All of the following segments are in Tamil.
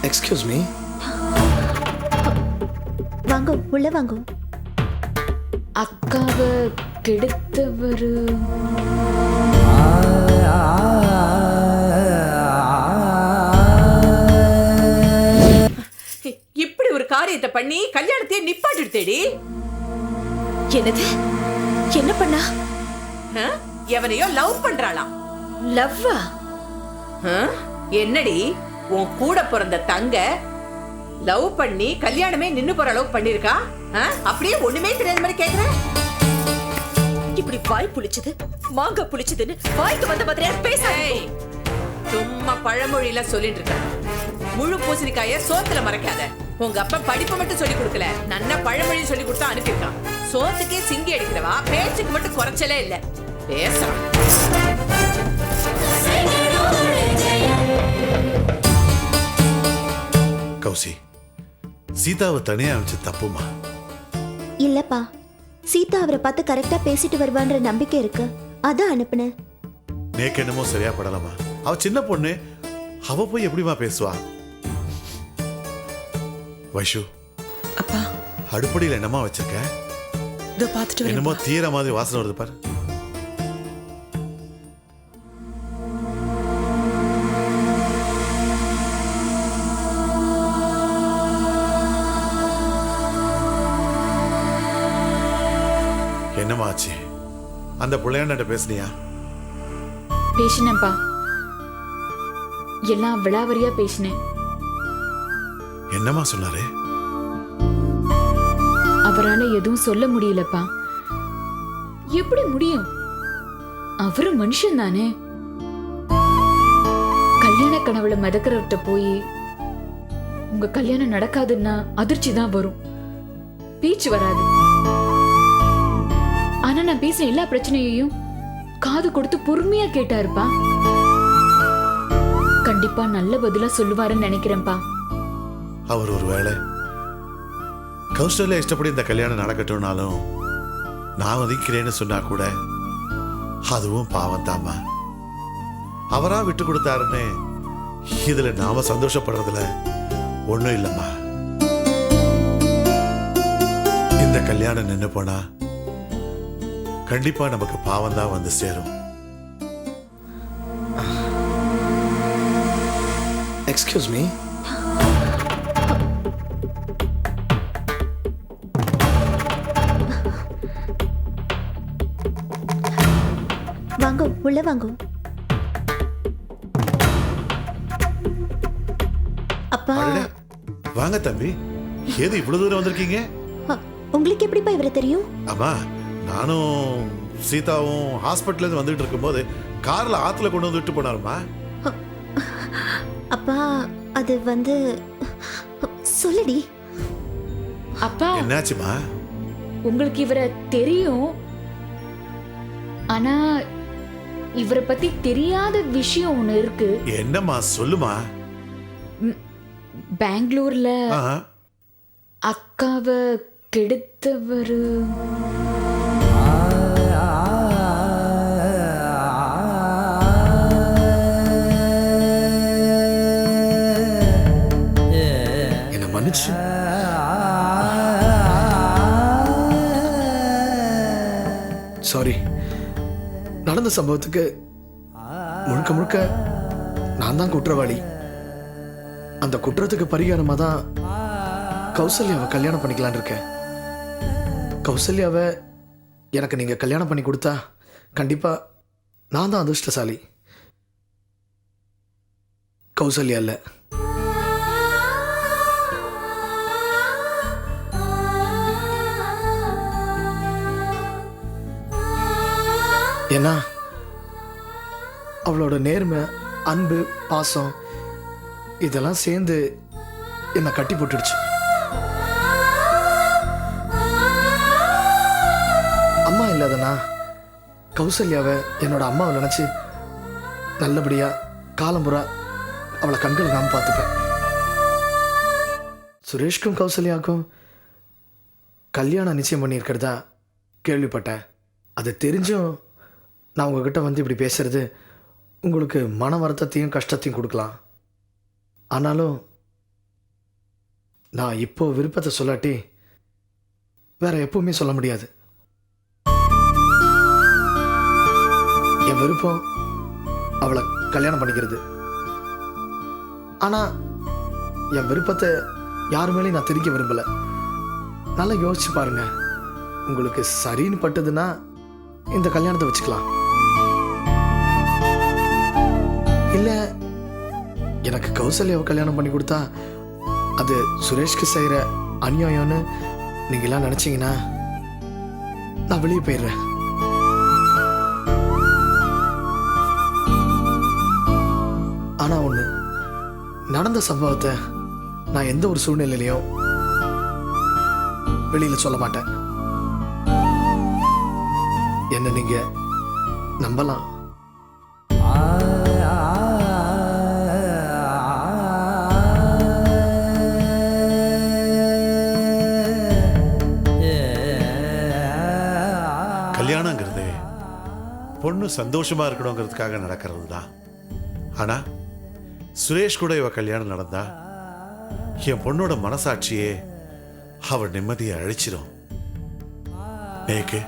Excuse me. வாங்கோ, உள்ள வாங்கோ. அக்காவை கெடுத்தவரு இப்படி ஒரு காரியத்தை பண்ணி கல்யாணத்தையே நிப்பாட்டு தேடி. என்னது? என்ன பண்ணா? எவனையோ லவ் பண்றாளாம். லவ்வா? என்னடி உன் கூட பிறந்த தங்க லவ் பண்ணி கல்யாணமே நின்னு போற அளவுக்கு பண்ணிருக்கா? அப்படியே ஒண்ணுமே தெரியாத மாதிரி கேக்குற. இப்படி வாய் புளிச்சது மாங்காய் புளிச்சதுன்னு வாய்க்கு வந்த மாதிரியா பேசாதே. சும்மா பழமொழியில சொல்லிட்டு இருக்க. முழு பூசணிக்காய சோத்துல மறைக்காத. உங்க அப்பா படிப்பு மட்டும் சொல்லி கொடுக்கல, நல்ல பழமொழி சொல்லி கொடுத்தா அனுப்பியிருக்கான். சோத்துக்கே சிங்கி அடிக்கிறவா பேச்சுக்கு மட்டும் குறைச்சலே இல்ல. பேசுறான். கௌசி, சீதாவை தனியா அமைச்சு தப்புமா? இல்லப்பா, சீதா அவரை பார்த்து கரெக்டா பேசிட்டு வருவான்ற நம்பிக்கை இருக்கு, அதான் அனுப்புனேன். நேக்கு என்னமோ சரியா படலாமா? அவ சின்ன பொண்ணு, அவ போய் எப்படிமா பேசுவா? வைஷு, அப்பா அடுப்படியில் என்னமா வச்சிருக்க? இதோ பார்த்துட்டு என்னமோ வரேன்ப்பா. தீர மாதிரி வாசனை வருது பாரு. என்னமா ஆச்சு? அந்த பிள்ளையாண்ட பேசுனியா? பேசினேன்ப்பா, எல்லாம் விளாவரியா பேசினேன். என்னமா சொன்னாரு? அவரால எதுவும் சொல்ல முடியலப்பா. எப்படி முடியும்? அவரு மனுஷன் தானே. கல்யாண கனவுல மிதக்கிறவர்கிட்ட போய் உங்க கல்யாணம் நடக்காதுன்னா அதிர்ச்சி தான் வரும், பேச்சு வராது. ஆனா நான் பேசின எல்லா பிரச்சனையையும் காது கொடுத்து பொறுமையா கேட்டாருப்பா. கண்டிப்பா நல்ல பதிலா சொல்லுவாருன்னு நினைக்கிறேன்ப்பா. அவர் ஒரு வேளை கௌசல்யா இஷ்டப்படி இந்த கல்யாணம் நடக்கட்டும்னாலும் நான் ஒதுக்கிறேன்னு சொன்னா கூட அதுவும் பாவம் தாமா. அவரா விட்டு கொடுத்தாருன்னு இதுல நாம சந்தோஷப்படுறதுல ஒண்ணும் இல்லம்மா. இந்த கல்யாணம் நின்னு போனா கண்டிப்பா நமக்கு பாவம் தான் வந்து சேரும். Excuse me. வாங்கோ, உள்ள வாங்கோ. அப்பா, வாங்க தம்பி, ஏது இவ்வளவு தூரம் வந்திருக்கீங்க? உங்களுக்கு எப்படிப்பா இவரை தெரியும்? ஆமா, நானும் சீதாவும் ஹாஸ்பிட்டல்ல இருந்து வந்துட்டு இருக்கும்போது கார்ல ஆத்துல கொண்டு வந்து விட்டு போனாருமா. அப்பா, அது வந்து சொல்லுடி. அப்பா, என்னாச்சுமா? உங்களுக்கு இவரை தெரியும், ஆனா இவரை பத்தி தெரியாத விஷயம் ஒண்ணு இருக்கு. என்னம்மா சொல்லுமா? பெங்களூர்ல ஆஹா. அக்காவை கெடுத்தவரு என்ன மன்னிச்சு. சாரி. நடந்த சம்பவத்துக்கு முழுக்க முழுக்க நான் தான் குற்றவாளி. அந்த குற்றத்துக்கு பரிகாரமாக தான் கௌசல்யாவை கல்யாணம் பண்ணிக்கலான் இருக்கேன். கௌசல்யாவை எனக்கு நீங்கள் கல்யாணம் பண்ணி கொடுத்தா கண்டிப்பாக நான் தான் அதிர்ஷ்டசாலி. கௌசல்யா இல்லை. ஏன்னா அவளோட நேர்மை, அன்பு, பாசம் இதெல்லாம் சேர்ந்து என்னை கட்டி போட்டுடுச்சு. அம்மா இல்லாதனா கௌசல்யாவை என்னோட அம்மாவை நினச்சி நல்லபடியாக காலம்புறா அவளை கண்கள் காம பார்த்துப்பேன். சுரேஷ்க்கும் கௌசல்யாவுக்கும் கல்யாணம் நிச்சயம் பண்ணியிருக்கிறதா கேள்விப்பட்டேன். அது தெரிஞ்சும் நான் உங்ககிட்ட வந்து இப்படி பேசுறது உங்களுக்கு மன வருத்தத்தையும் கஷ்டத்தையும் கொடுக்கலாம். ஆனாலும் நான் இப்போ விருப்பத்தை சொல்லாட்டி வேற எப்பவுமே சொல்ல முடியாது. என் விருப்பம் அவளை கல்யாணம் பண்ணிக்கிறது. ஆனா என் விருப்பத்தை யார் மேலேயும் நான் திரிக்க விரும்பல. நல்லா யோசிச்சு பாருங்க. உங்களுக்கு சரின்னு பட்டதுன்னா இந்த கல்யாணத்தை வச்சுக்கலாம். இல்ல எனக்கு கௌசல்யாவை கல்யாணம் பண்ணி கொடுத்தா அது சுரேஷ்க்கு செய்யற அநியாயம்னு நீங்க எல்லாம் நினைச்சீங்கன்னா நான் வெளியே போயிடுறேன். ஆனா ஒண்ணு, நடந்த சம்பவத்தை நான் எந்த ஒரு சூழ்நிலையிலையும் வெளியில சொல்ல மாட்டேன். என்ன நீங்க நம்பலாம். கல்யாணங்கிறது பொண்ணு சந்தோஷமா இருக்கணுங்கிறதுக்காக நடக்கிறது தான். ஆனா சுரேஷ் கூட இவ கல்யாணம் நடந்தா என் பொண்ணோட மனசாட்சியே அவள் நிம்மதியை அழிச்சிடும். நேக்கு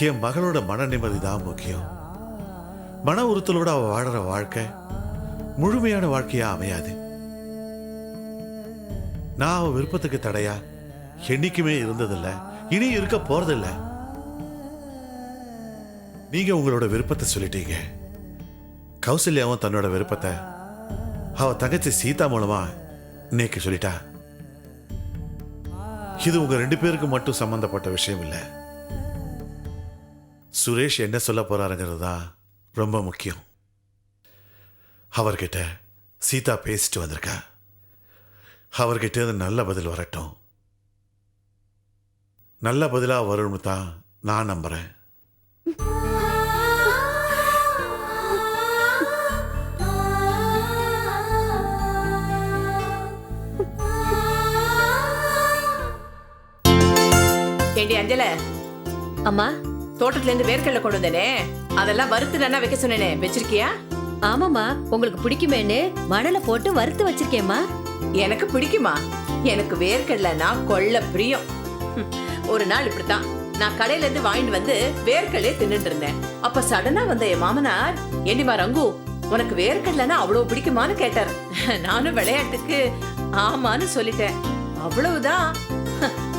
என் மகளோட மன நிம்மதி தான் முக்கியம். மன உறுத்தலோட அவ வாழற வாழ்க்கை முழுமையான வாழ்க்கையா அமையாது. நான் அவ விருப்பத்துக்கு தடையா என்னைக்குமே இருந்ததில்ல, இனி இருக்க போறதில்ல. நீங்க உங்களோட விருப்பத்தை சொல்லிட்டீங்க. கௌசல்யாவும் தன்னோட விருப்பத்தை அவ தங்கச்சி சீதா மூலமா இன்னைக்கு சொல்லிட்டா. இது உங்க 2 பேருக்கு மட்டும் சம்பந்தப்பட்ட விஷயம் இல்ல. சுரேஷ் என்ன சொல்ல போறாருங்கிறது தான் ரொம்ப முக்கியம். அவர்கிட்ட சீதா பேசிட்டு வந்திருக்கா. அவர்கிட்ட இருந்து நல்ல பதில் வரட்டும். நல்ல பதிலா வரும்னு தான் நான் நம்புறேன். ஏண்டி அஞ்சல, அம்மா, தோட்டத்துல இருந்து வேர்க்கடலை கொண்டு வந்தேனே, அதெல்லாம் வறுத்து நல்லா வைக்க சொன்னேனே, வச்சிருக்கியா? ஆமாம்மா, உங்களுக்கு பிடிக்குமேன்னு மணல போட்டு வறுத்து வச்சிருக்கேம்மா. எனக்கு பிடிக்குமா? எனக்கு வேர்க்கடலைனா கொள்ள பிரியம். ஒரு நாள் இப்படித்தான் நான் கடையில இருந்து வாங்கிட்டு வந்து வேர்க்கடலையே தின்னுட்டு இருந்தேன். அப்ப சடனா வந்த என் மாமனார், என்னிமா ரங்கு, உனக்கு வேர்க்கடலைனா அவ்வளவு பிடிக்குமான்னு கேட்டார். நானும் விளையாட்டுக்கு ஆமான்னு சொல்லிட்டேன். அவ்வளவுதான்.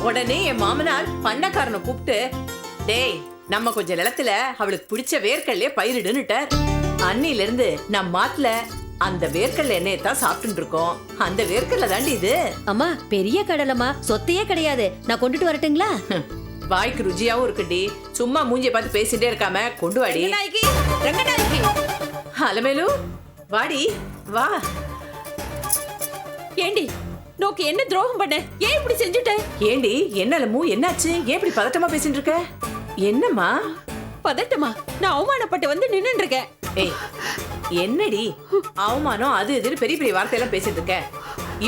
உடனே என் மாமனார் பண்ணக்காரனை கூப்பிட்டு, டேய், நம்ம கொஞ்சம் நிலத்துல அவளுக்கு பிடிச்ச வேர்க்கடலையே பயிரிடுன்னுட்டார். அன்னில இருந்து நம்ம மாட்டுல அந்த வேர்க்கடலை எண்ணெயை தான் சாப்பிட்டு இருக்கோம். அந்த வேர்க்கடலை தாண்டி இது. அம்மா, பெரிய கடலைமா, சொத்தையே கிடையாது. நான் கொண்டுட்டு வரட்டுங்களா? வாய்க்கு ருச்சியாவும் இருக்குடி. சும்மா மூஞ்சிய பார்த்து பேசிட்டே இருக்காம கொண்டு வாடி. அலமேலு, வாடி வா. ஏண்டி, நோக்கு என்ன துரோகம் பண்ண? ஏன் இப்படி செஞ்சுட்ட? ஏண்டி, என்ன அலமு, என்னாச்சு? ஏன் இப்படி பதட்டமா பேசிட்டு இருக்க? என்னம்மா? பதட்டமா? நான் அவமானப்பட்டு வந்து நின்னுட்டு இருக்கேன். ஏய், என்னடி அவமானம் அது இதுன்னு பெரிய பெரிய வார்த்தையெல்லாம் பேசிட்டு இருக்க?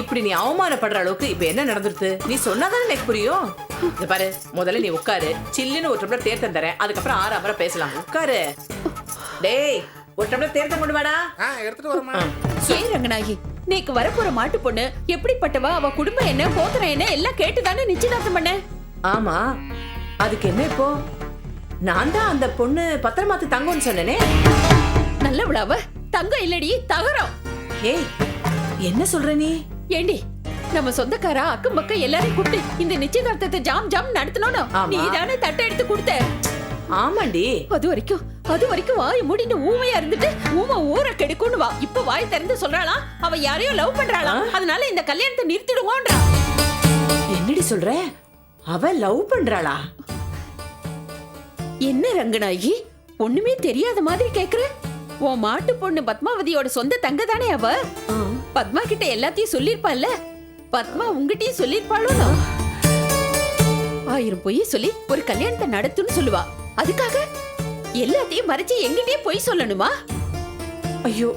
இப்படி நீ அவமானப்படுற அளவுக்கு இப்ப என்ன நடந்துருது? நீ சொன்னாதானே எனக்கு புரியும். இங்க பாரு, முதல்ல நீ உட்காரு. சில்லுன்னு ஒரு டம்ளர் தேர்த்தம் தரேன். அதுக்கப்புறம் ஆறாமரம் பேசலாம். உட்காரு. டேய், ஒரு டம்ளர் தேர்த்தம் கொண்டு வாடா. எடுத்துட்டு வரமா? ஏன் ரங்கநாயகி, நீக்கு வரப்போற மாட்டு பொண்ணு எப்படிப்பட்டவா, அவ குடும்பம் என்ன, கோத்திரம் என்ன எல்லாம் கேட்டுதானே நிச்சயதார்த்தம் பண்ண? ஆமா, அதுக்கு என்ன இப்போ? நான் தான் அந்த பொண்ணு பத்திரமாத்து தங்கம்னு சொன்னேனே. நல்லவளாவ? தங்கம் இல்லடி, தகரம். ஏய், என்ன சொல்ற நீ? ஏண்டி, நம்ம சொந்தக்காரா அக்கம் பக்கம் எல்லாரையும் கூப்பிட்டு இந்த நிச்சயதார்த்தத்தை ஜாம் ஜாம் நடத்தணும். ஆமா. நீ தானே தட்டை எடுத்து கொடுத்த. ஆமாண்டி. அது வரைக்கும் வாய் மூடிட்டு ஊமையா இருந்துட்டு ஊமை ஊரை கெடுக்கும்னு வா. இப்ப வாய் திறந்து சொல்றாளாம் அவ யாரையோ லவ் பண்றாளாம். அதனால இந்த கல்யாணத்தை நிறுத்திடுவோன்றா. என்னடி சொல்ற? அவ லவ் பண்றாளா? என்ன ரங்கநாயகி, ஒண்ணுமே தெரியாத மாதிரி கேக்குற? உன் மாட்டு பொண்ணு பத்மாவதியோட சொந்த தங்க தானே அவ. பத்மா கிட்ட எல்லாத்தையும் சொல்லிருப்பாள்ல. பத்மா உங்ககிட்டயும் சொல்லிருப்பாளோ? 1000 பொய் சொல்லி ஒரு கல்யாணத்தை நடத்துன்னு சொல்லுவா. அதுக்காக எல்லாத்தையும் மறைச்சு எங்கிட்டயே பொய் சொல்லணுமா? ஐயோ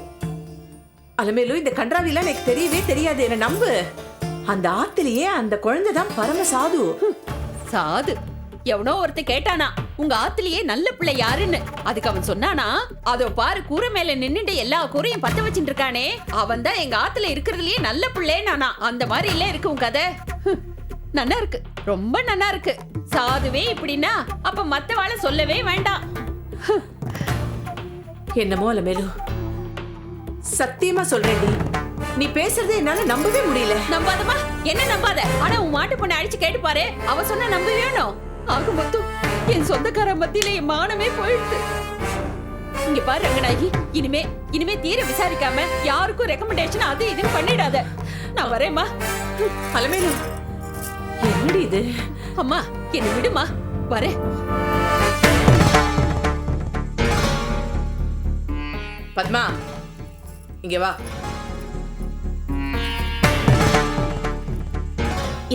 அலமேலு, இந்த கன்றாவிலாம் எனக்கு தெரியவே தெரியாது. என்ன நம்பு. அந்த ஆத்திலேயே அந்த குழந்தைதான் பரம சாது. சாது எவனோ ஒருத்த கேட்டானா உங்க ஆத்துலயே நல்ல பிள்ளை யாருன்னு. அதுக்கு அவன் சொன்னானா, அதோ பாரு கூரை மேல நின்னுட்டு எல்லா கூரையும் பத்த வச்சுட்டு இருக்கானே, அவன் தான் எங்க ஆத்துல இருக்கிறதுலயே நல்ல பிள்ளைனானா. அந்த மாதிரி இல்ல இருக்கு உன் கதை. நன்னா இருக்கு, ரொம்ப நன்னா இருக்கு. சாதுவே இப்படின்னா அப்ப மத்தவாள சொல்லவே வேண்டாம். என்னமோ அலமேலு, சத்தியமா சொல்றேன்டி, நீ பேசுறதை என்னால நம்பவே முடியல. நம்பாதமா? என்ன நம்பாத? ஆனா உன் மாட்டு பொண்ணை அடிச்சு கேட்டு பாரு, அவ சொன்ன நம்ப வேணும். ஆக மொத்தம் என் சொந்தக்கார மத்தியில என் மானமே போயிடுது. இங்க பாரு ரங்கநாயகி, இனிமே தீர விசாரிக்காம யாருக்கும் ரெக்கமெண்டேஷன் அது இதுன்னு பண்ணிடாத. நான் வரேம்மா. அலமேலு, என்னடி இது? அம்மா என்ன விடுமா, வரேன். பத்மா, இங்க வா.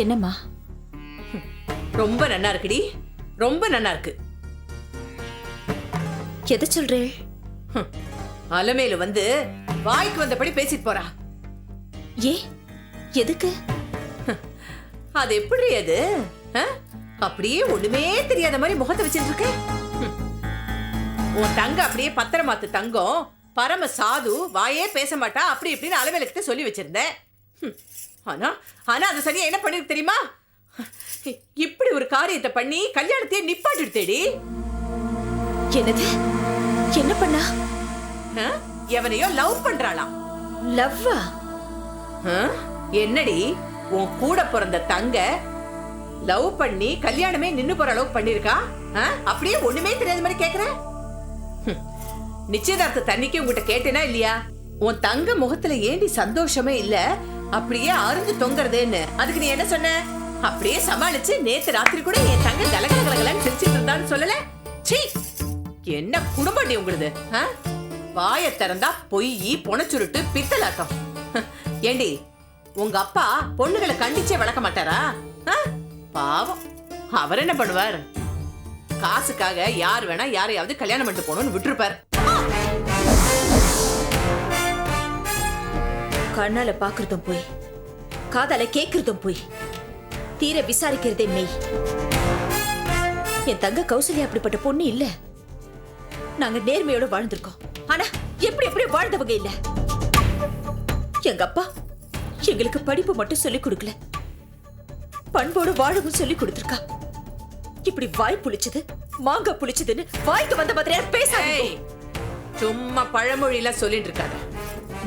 என்னம்மா? ரொம்ப நன்னா இருக்குடி, ரொம்ப நன்னா இருக்கு. எதை சொல்றே? அலமேலு வந்து வாய்க்கு வந்தபடி பேசிட்டு போறா. ஏ எதுக்கு? அது எப்படி அது? அப்படியே ஒண்ணுமே தெரியாத மாதிரி முகத்தை வச்சிட்டு இருக்க. உன் தங்க அப்படியே பத்திரமாத்து தங்கம், பரம சாது, வாயே பேச மாட்டா, அப்படி இப்படின்னு அலமேலுக்கிட்ட சொல்லி வச்சிருந்தேன். ஆனா அது சரியா என்ன பண்ணிருக்கு தெரியுமா? இப்படி ஒரு காரியத்தை பண்ணி கல்யாணத்தையே நிப்பாட்டிடுதேடி. என்னது? என்ன பண்ணா? எவனையோ லவ் பண்றாளாம். லவ்வா? என்னடி, உன் கூட பிறந்த தங்க லவ் பண்ணி கல்யாணமே நின்னு போற அளவுக்கு பண்ணிருக்கா? அப்படியே ஒண்ணுமே தெரியாத மாதிரி கேக்குற. நிச்சயதார்த்த தண்ணிக்கு உங்ககிட்ட கேட்டேனா இல்லையா? உன் தங்க முகத்துல ஏண்டி சந்தோஷமே இல்ல, அப்படியே அருந்து தொங்குறதேன்னு. அதுக்கு நீ என்ன சொன்ன? அப்படியே சமாளிச்சு நேத்து ராத்திரி கூட என் தங்க கலகல கலகலன்னு சிரிச்சிட்டு இருந்தான்னு சொல்லல? சீ, என்ன குடும்பம் உங்களுது? வாய திறந்தா பொய், பொணச்சுருட்டு, பித்தலாட்டம். ஏண்டி, உங்க அப்பா பொண்ணுகளை கண்டிச்சே வளர்க்க மாட்டாரா? பாவம், அவர் என்ன பண்ணுவார்? காசுக்காக யார் வேணா யாரையாவது கல்யாணம் பண்ணிட்டு போகணும்னு விட்டுருப்பார். கண்ணால பாக்குறதும் போய், காதால கேக்குறதும் போய், தீர விசாரிக்கிறதே மெய். என் தங்க கௌசல்யா அப்படிப்பட்ட பொண்ணு இல்ல. நாங்க நேர்மையோட வாழ்ந்திருக்கோம். ஆனா எப்படி வாழ்ந்தவங்க இல்ல. எங்க அப்பா எங்களுக்கு படிப்பு மட்டும் சொல்லிக் கொடுக்கல, பண்போடு வாழவும் சொல்லிக் கொடுத்திருக்கா. இப்படி வாய் புளிச்சது மாங்காய் புளிச்சதுன்னு வாய்க்கு வந்த மாதிரியா பேசாதே. சும்மா பழமொழியில சொல்லிட்டு இருக்காத.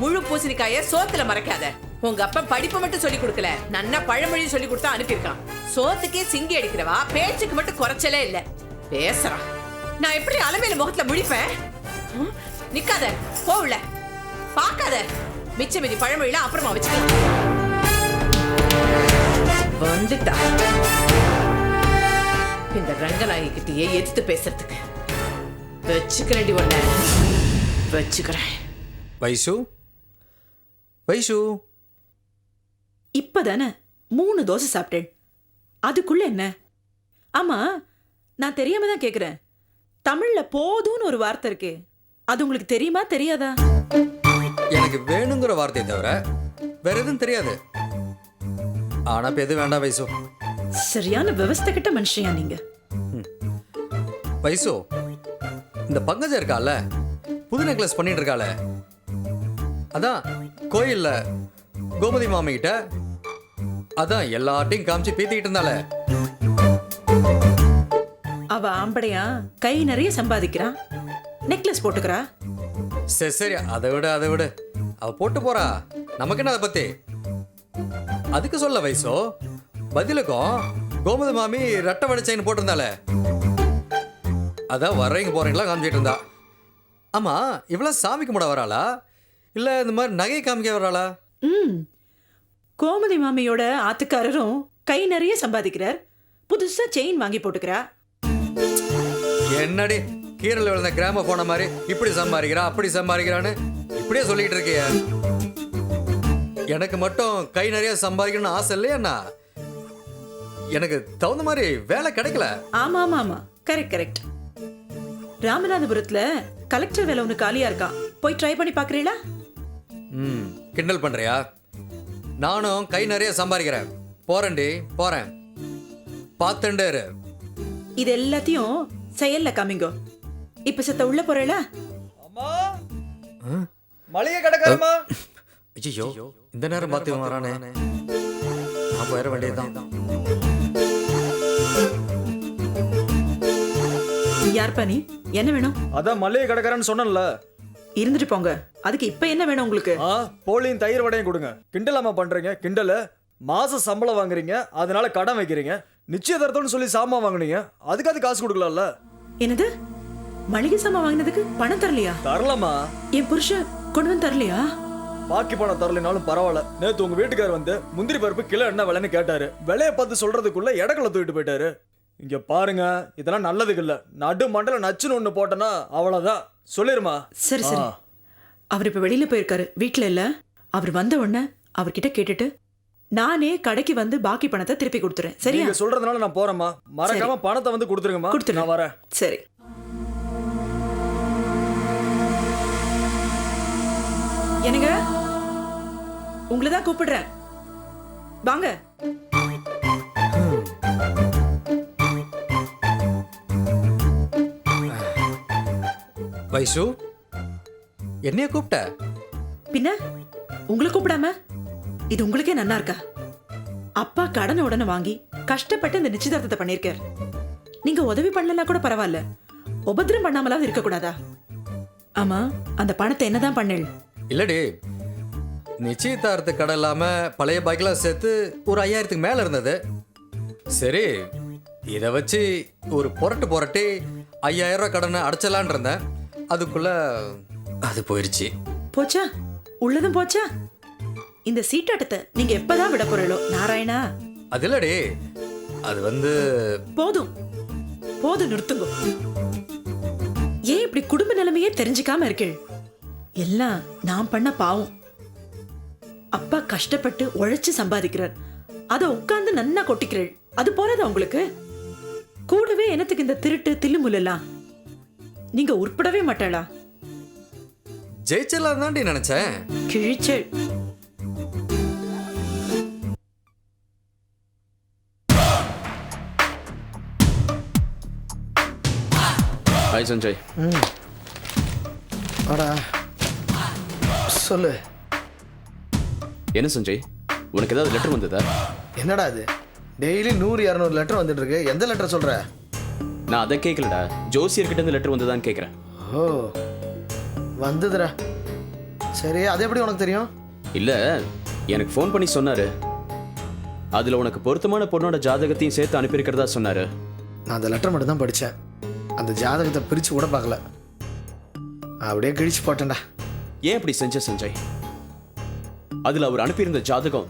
முழு பூசணிக்காய சோத்துல மறைக்காத. உங்க அப்பா படிப்பு மட்டும் சொல்லி கொடுக்கல, நன்னா பழமொழி சொல்லி கொடுத்தா அனுப்பியிருக்கான். சோத்துக்கே சிங்கி அடிக்கிறவா, பேச்சுக்கு மட்டும் குறைச்சலே இல்ல. பேசுறான். நான் எப்படி அலமேலு முகத்துல முடிப்பேன்? நிக்காத, போகல, பாக்காத. மிச்ச மீதி பழமொழியில அப்புறமா வச்சுக்கலாம். வந்துட்டா இந்த ரங்கநாயகி கிட்டயே எதிர்த்து பேசுறதுக்கு. வச்சுக்கிறேன் ஒண்ணு, வச்சுக்கிறேன். வைசு, வைசு, இப்பதானே 3 தோசை சாப்பிட்டேன், அதுக்குள்ள என்ன? ஆமா, நான் தெரியாம தான் கேக்குறேன். தமிழ்ல போதும்னு ஒரு வார்த்தை இருக்கு, அது உங்களுக்கு தெரியுமா தெரியாதா? எனக்கு வேணுங்கிற வார்த்தையை தவிர வேற எதுவும் தெரியாது. ஆனா இப்ப எது வேண்டாம் வைசு. சரியான விவஸ்தை கிட்ட மனுஷியா நீங்க. வைசு, இந்த பங்கஜம் இருக்கால, புது நெக்லஸ் பண்ணிட்டு இருக்கால, அதான் கோயில்ல கோமதி மாமி கிட்ட அதான் எல்லார்ட்டையும் காமிச்சு பீத்திக்கிட்டு இருந்தால. அவ ஆம்படையா கை நிறைய சம்பாதிக்கிறான், நெக்லஸ் போட்டுக்கிறா. சரி சரி, அதை விட அவ போட்டு போறா, நமக்கு என்ன அதை பத்தி. அதுக்கு சொல்ல வைசோ, பதிலுக்கும் கோமதி மாமி ரெட்டை வடை செயின் போட்டிருந்தால, அதான் வர்றீங்க போறீங்களா காமிச்சிட்டு இருந்தா. ஆமா, இவ்வளவு சாமி கும்பிட வராளா இல்ல இந்த மாதிரி நகை காமிக்க வராளா? கோமதி மாமியோட ஆத்துக்காரரும் கை நிறைய சம்பாதிக்கிறார், புதுசா செயின் வாங்கி போட்டுக்கிறா. என்னடி கீரல் விழுந்த கிராம போன மாதிரி இப்படி சம்பாதிக்கிறா அப்படி சம்பாதிக்கிறான்னு இப்படியே சொல்லிட்டு இருக்கிய. எனக்கு மட்டும் கை நிறைய சம்பாதிக்கணும்னு ஆசை இல்லையா? எனக்கு தகுந்த மாதிரி வேலை கிடைக்கல. ஆமா ஆமா ஆமா, கரெக்ட் கரெக்ட். ராமநாதபுரத்துல கலெக்டர் வேலை ஒண்ணு காலியா இருக்கா, போய் ட்ரை பண்ணி பாக்குறீங்களா? கிண்டல் பண்றியா? நானும் கை நிறைய சம்பாதிக்கிறேன், போறேன்டி போறேன், பார்த்துட்டே இரு. இது எல்லாத்தையும் செயல்ல காமிங்கோ. இப்ப செத்த உள்ள போறேல? அம்மா மளிகை கடைக்காரமா. ஐயோ இந்த நேரம் பார்த்து வரானே, நான் போயிட வேண்டியதுதான். யார்ப்பா நீ? என்ன வேணும்? அதான் மளிகை கடைக்காரன்னு சொன்னேன்ல. இருந்துட்டு போங்க. அதுக்கு இப்ப என்ன வேணும் உங்களுக்கு? போலியும் தயிர் வடையும் கொடுங்க. கிண்டலாமா பண்றீங்க? கிண்டல. மாச சம்பளம் வாங்குறீங்க, அதனால கடன் வைக்கிறீங்க. நிச்சயதார்த்தம்னு சொல்லி சாமான் வாங்குனீங்க, அதுக்காவது காசு கொடுக்கலாம்ல. என்னது? மளிகை சாமான் வாங்கினதுக்கு பணம் தரலையா? தரலாமா? என் புருஷன் கொண்டு வந்து தரலையா? பாக்கி பணம் தரலைனாலும் பரவாயில்ல. நேத்து உங்க வீட்டுக்காரர் வந்து முந்திரி பருப்பு கிலோ என்ன விலைன்னு கேட்டாரு. விலையை பார்த்து சொல்றதுக்குள்ள இடக்கல தூக்கிட்டு போயிட்டாரு. இங்க பாருங்க, இதெல்லாம் நல்லதுக்கு இல்ல. நடு மண்டல நச்சுன்னு ஒண்ணு போட்டனா அவ்வளவுதான். சொல்லிருமா? சரி சரி. அவர் இப்ப வெளியில போயிருக்காரு, வீட்டுல இல்ல. அவர் வந்த உடனே அவர்கிட்ட கேட்டுட்டு நானே கடைக்கு வந்து பாக்கி பணத்தை திருப்பி கொடுத்துறேன். சரியா? நீங்க சொல்றதுனால நான் போறேம்மா. மறக்காம பணத்தை வந்து கொடுத்துருங்கம்மா. கொடுத்துரு. நான் வரேன். சரி. என்னங்க, உங்களை தான் கூப்பிடுறேன், வாங்க. வைசு, என்னைய கூப்பிட்ட? பின்ன உங்களை கூப்பிடாம இது உங்களுக்கே நன்னா இருக்கா? அப்பா கடனை உடனே வாங்கி கஷ்டப்பட்டு இந்த நிச்சயதார்த்தத்தை பண்ணிருக்கார். நீங்க உதவி பண்ணலன்னா கூட பரவாயில்ல, உபத்திரம் பண்ணாமலாவது இருக்க கூடாதா? ஆமா, அந்த பணத்தை என்னதான் பண்ணல்? இல்லடி, நிச்சயதார்த்த கடை இல்லாம பழைய பாக்கெல்லாம் சேர்த்து ஒரு 5000க்கு மேல இருந்தது. சரி, இதை வச்சு ஒரு புரட்டி 5000 ரூபாய் கடனை அடைச்சலான் இருந்தேன். அதுக்குள்ள அது போயிருச்சு. போச்சா? உள்ளதும் போச்சா? இந்த சீட்டாட்டத்தை நீங்க எப்பதான் விட போறீங்களோ நாராயணா? அது இல்லடி, அது வந்து போதும் போதும், நிறுத்துங்க. ஏன் இப்படி குடும்ப நிலைமையே தெரிஞ்சுக்காம இருக்கீள்? எல்லாம் நான் பண்ண பாவம். அப்பா கஷ்டப்பட்டு உழைச்சு சம்பாதிக்கிறார், அதை உட்கார்ந்து நன்னா கொட்டிக்கிறீள். அது போறதா உங்களுக்கு? கூடவே என்னத்துக்கு இந்த திருட்டு தில்லுமுல்லாம்? நீங்க உட்படவே மாட்டாளா? ஜெயிச்சலாம் தாண்டி நினைச்சேன். கிழிச்சல். ஹாய் சஞ்சய். வாடா, சொல்லு. என்ன சஞ்சய், உனக்கு ஏதாவது லெட்டர் வந்ததா? என்னடா இது, டெய்லி 100-200 லெட்டர் வந்துட்டு இருக்கு. எந்த லெட்டர் சொல்ற? நான் அதை கேட்கலடா, ஜோசியர்கிட்ட இருந்து லெட்டர் வந்ததான்னு கேட்குறேன். ஓ, வந்ததுடா. சரி, அது எப்படி உனக்கு தெரியும்? இல்லை, எனக்கு ஃபோன் பண்ணி சொன்னாரு. அதில் உனக்கு பொருத்தமான பொண்ணோட ஜாதகத்தையும் சேர்த்து அனுப்பியிருக்கிறதா சொன்னாரு. நான் அந்த லெட்டர் மட்டும் தான் படித்தேன். அந்த ஜாதகத்தை பிரித்து கூட பார்க்கல, அப்படியே கிழிச்சு போட்டேன்டா. ஏன் அப்படி செஞ்ச சஞ்சய்? அதில் அவர் அனுப்பியிருந்த ஜாதகம்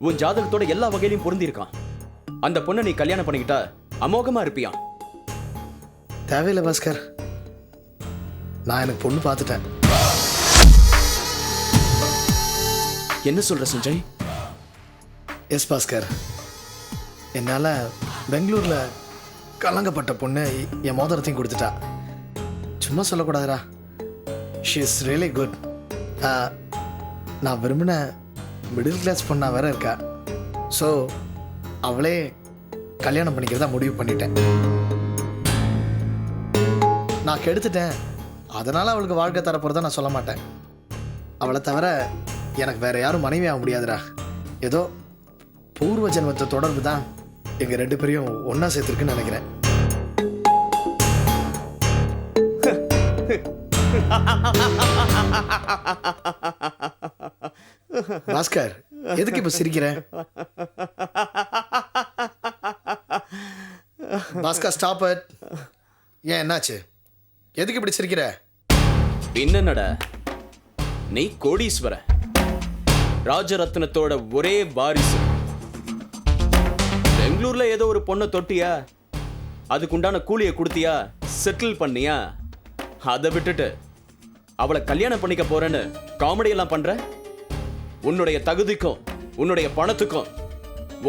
உன் ஜாதகத்தோட எல்லா வகையிலையும் பொருந்திருக்கான். அந்த பொண்ணை நீ கல்யாணம் பண்ணிக்கிட்டா அமோகமாக இருப்பியா? தேவையில்லை பாஸ்கர், நான் எனக்கு பொண்ணு பார்த்துட்டேன். என்ன சொல்ற சஞ்சய்? எஸ் பாஸ்கர், என்னால் பெங்களூரில் கலங்கப்பட்ட பொண்ணு என் மோதிரத்தையும் கொடுத்துட்டா. சும்மா சொல்லக்கூடாதுடா, ஷி இஸ் ரியலி குட். நான் விரும்பின மிடில் கிளாஸ் பொண்ணா வேற இருக்கா. ஸோ அவளே கல்யாணம் பண்ணிக்கிறதா முடிவு பண்ணிட்டேன். நான் கெடுத்துட்டேன், அதனால் அவளுக்கு வாழ்க்கை தரப்போகிறதா நான் சொல்ல மாட்டேன். அவளை தவிர எனக்கு வேற யாரும் மனைவி ஆக முடியாதுடா. ஏதோ பூர்வ ஜென்மத்தை தொடர்பு தான் எங்கள் 2 பேரையும் ஒன்றா சேர்த்துருக்குன்னு நினைக்கிறேன். பாஸ்கர், எதுக்கு இப்போ சிரிக்கிற? Bhaskar, stop it. ஏன், என்னாச்சு? எதுக்கு இப்படி சிரிக்கிற? என்னடா, நீ கோடீஸ்வர ராஜரத்னத்தோட ஒரே வாரிசு. பெங்களூர்ல ஏதோ ஒரு பொண்ணை தொட்டியா, அதுக்குண்டான கூலியை கொடுத்தியா, செட்டில் பண்ணியா? அதை விட்டுட்டு அவளை கல்யாணம் பண்ணிக்க போறேன்னு காமெடி எல்லாம் பண்ற? உன்னுடைய தகுதிக்கும் உன்னுடைய பணத்துக்கும்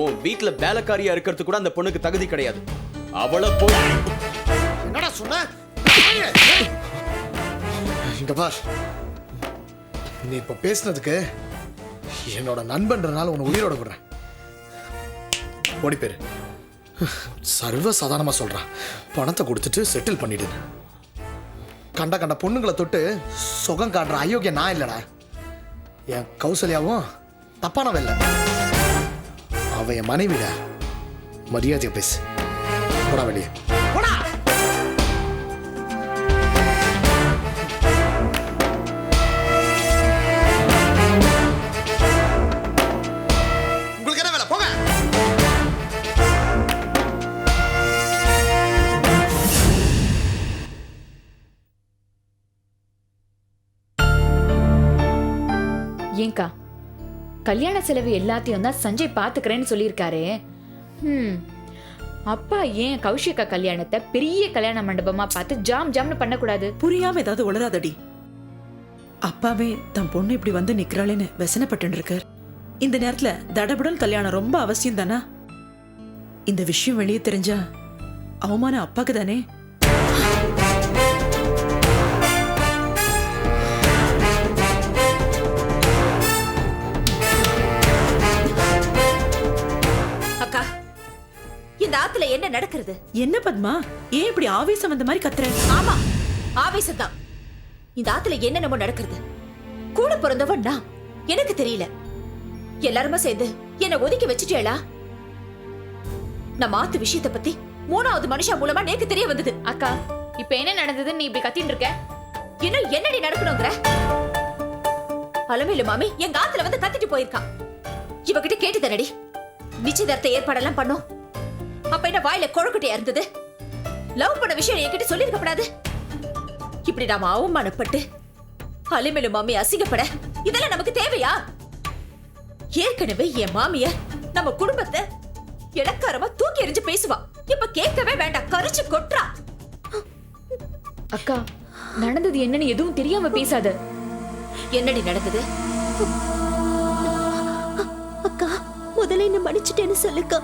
உன் வீட்டுல வேலைக்காரியா இருக்கிறது கூட அந்த பொண்ணுக்கு தகுதி கிடையாது. அவளை போய் என்னடா சொன்ன? இங்க பார், நீ இப்ப பேசுனதுக்கு என்னோட நண்பன்றனால உன்னை உயிரோட விடுறேன். ஓடி பேரு. சர்வ சாதாரணமாக சொல்கிறான். பணத்தை கொடுத்துட்டு செட்டில் பண்ணிடு. கண்ட கண்ட பொண்ணுங்களை தொட்டு சுகம் காட்டுற அயோக்கிய நான் இல்லைடா. என் கௌசல்யாவும் தப்பானவ இல்லை. அவன் என் மனைவிட. மரியாதையை பேசு. போடா வெளியே போடா. உங்களுக்கு என்ன வேலை? போங்க. ஏங்கா கல்யாண செலவு எல்லாத்தையும் தான் சஞ்சய் பாத்துக்கிறேன்னு சொல்லியிருக்காரு. அப்பா ஏன் கௌஷிகா கல்யாணத்தை பெரிய கல்யாண மண்டபமா பார்த்து ஜாம் ஜாம்னு பண்ணக்கூடாது? புரியாம ஏதாவது உளராதடி. அப்பாவே தன் பொண்ணு இப்படி வந்து நிக்கிறாளேன்னு வெசனப்பட்டு இருக்கார். இந்த நேரத்துல தடபுடல் கல்யாணம் ரொம்ப அவசியம் தானா? இந்த விஷயம் வெளியே தெரிஞ்சா அவமானம் அப்பாக்கு தானே. அக்கா, இந்த ஆத்துல என்ன நடக்கிறது? என்ன பத்மா, ஏன் இப்படி ஆவேசம் வந்த மாதிரி கத்துற? ஆமா, ஆவேசம்தான். இந்த ஆத்துல என்னென்னமோ நடக்கிறது. கூட பிறந்தவன் நான், எனக்கு தெரியல. எல்லாருமா சேர்ந்து என்ன ஒதுக்கி வச்சுட்டேளா? நம்ம ஆத்து விஷயத்தை பத்தி 3வது மனுஷா மூலமா நேக்கு தெரிய வந்தது. அக்கா, இப்ப என்ன நடந்ததுன்னு நீ இப்படி கத்தின்னு இருக்க? இன்னும் என்னடி நடக்கணுங்கிற? அலமேலு மாமி எங்க ஆத்துல வந்து கத்திட்டு போயிருக்கா. இவகிட்ட கேட்டு தரடி. நிச்சயதார்த்த ஏற்பாடெல்லாம் பண்ணோம். அப்ப என்ன வாயில கொழுக்கட்டையா இருந்தது? லவ் பண்ண விஷயம் என்கிட்ட சொல்லிருக்கப்படாது. இப்படி நாம அவமானப்பட்டு அலமேலு மாமி அசிங்கப்பட இதெல்லாம் நமக்கு தேவையா? ஏற்கனவே என் மாமிய நம்ம குடும்பத்தை இலக்காரமா தூக்கி எறிஞ்சு பேசுவா. இப்ப கேட்கவே வேண்டாம், கரிச்சு கொட்றா. அக்கா, நடந்தது என்னன்னு எதுவும் தெரியாம பேசாத. என்னடி நடந்தது? அக்கா, முதல்ல என்ன மன்னிச்சிட்டேன்னு சொல்லுக்கா.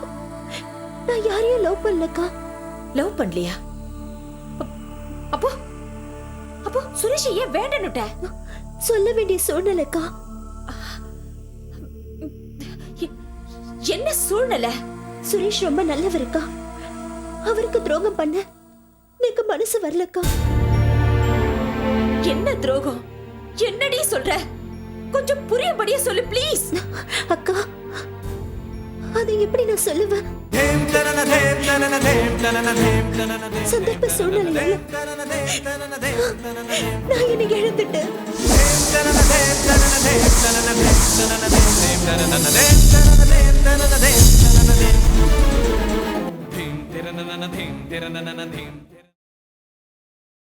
நான் யாரையும் லவ் பண்ணலக்கா. லவ் பண்ணலையா? அப்போ அப்போ சுரேஷ் ஏன் வேண்டனுட்ட? சொல்ல வேண்டிய சூழ்நிலைக்கா. என்ன சூழ்நிலை? சுரேஷ் ரொம்ப நல்லவருக்கா. அவருக்கு துரோகம் பண்ண எனக்கு மனசு வரலக்கா. என்ன துரோகம்? என்னடி சொல்ற? கொஞ்சம் புரியும்படியா சொல்லு ப்ளீஸ். அக்கா, அதை எப்படி நான் சொல்லுவேன்? சந்தர்ப்ப சூழ்நிலையில நான் என்னை இழந்துட்டேன்.